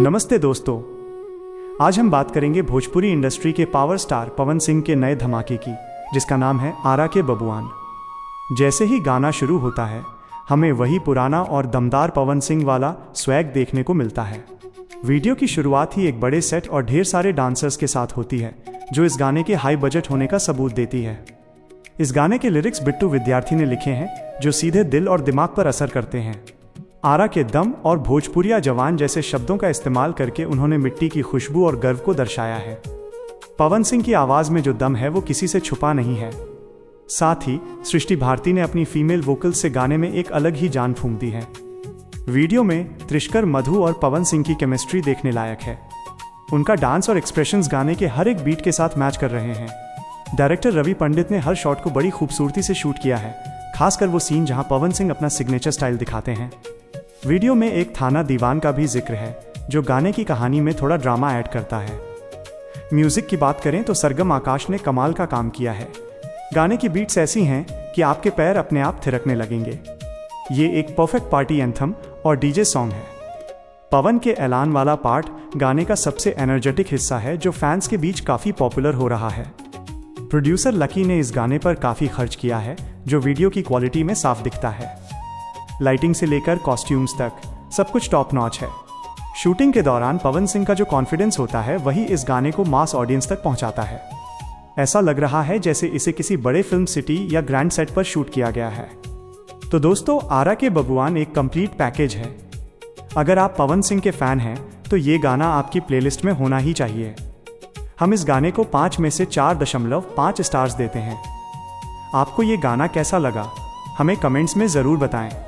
नमस्ते दोस्तों, आज हम बात करेंगे भोजपुरी इंडस्ट्री के पावर स्टार पवन सिंह के नए धमाके की, जिसका नाम है आरा के बबुआन। जैसे ही गाना शुरू होता है, हमें वही पुराना और दमदार पवन सिंह वाला स्वैग देखने को मिलता है। वीडियो की शुरुआत ही एक बड़े सेट और ढेर सारे डांसर्स के साथ होती है, जो इस गाने के हाई बजट होने का सबूत देती है। इस गाने के लिरिक्स बिट्टू विद्यार्थी ने लिखे हैं, जो सीधे दिल और दिमाग पर असर करते हैं। आरा के दम और भोजपुरिया जवान जैसे शब्दों का इस्तेमाल करके उन्होंने मिट्टी की खुशबू और गर्व को दर्शाया है। पवन सिंह की आवाज़ में जो दम है वो किसी से छुपा नहीं है। साथ ही सृष्टि भारती ने अपनी फीमेल वोकल से गाने में एक अलग ही जान फूंक दी है। वीडियो में त्रिशकर, मधु और पवन सिंह की केमिस्ट्री देखने लायक है। उनका डांस और एक्सप्रेशंस गाने के हर एक बीट के साथ मैच कर रहे हैं। डायरेक्टर रवि पंडित ने हर शॉट को बड़ी खूबसूरती से शूट किया है, खासकर वो सीन जहां पवन सिंह अपना सिग्नेचर स्टाइल दिखाते हैं। वीडियो में एक थाना दीवान का भी जिक्र है, जो गाने की कहानी में थोड़ा ड्रामा ऐड करता है। म्यूजिक की बात करें तो सरगम आकाश ने कमाल का काम किया है। गाने की बीट्स ऐसी हैं कि आपके पैर अपने आप थिरकने लगेंगे। ये एक परफेक्ट पार्टी एंथम और डीजे सॉन्ग है। पवन के ऐलान वाला पार्ट गाने का सबसे एनर्जेटिक हिस्सा है, जो फैंस के बीच काफ़ी पॉपुलर हो रहा है। प्रोड्यूसर लकी ने इस गाने पर काफ़ी खर्च किया है, जो वीडियो की क्वालिटी में साफ दिखता है। लाइटिंग से लेकर कॉस्ट्यूम्स तक सब कुछ टॉप नॉच है। शूटिंग के दौरान पवन सिंह का जो कॉन्फिडेंस होता है, वही इस गाने को मास ऑडियंस तक पहुंचाता है। ऐसा लग रहा है जैसे इसे किसी बड़े फिल्म सिटी या ग्रैंड सेट पर शूट किया गया है। तो दोस्तों, आरा के बबुआन एक कंप्लीट पैकेज है। अगर आप पवन सिंह के फैन हैं तो ये गाना आपकी प्लेलिस्ट में होना ही चाहिए। हम इस गाने को 5 में से 4.5 स्टार्स देते हैं। आपको ये गाना कैसा लगा, हमें कमेंट्स में ज़रूर बताएं।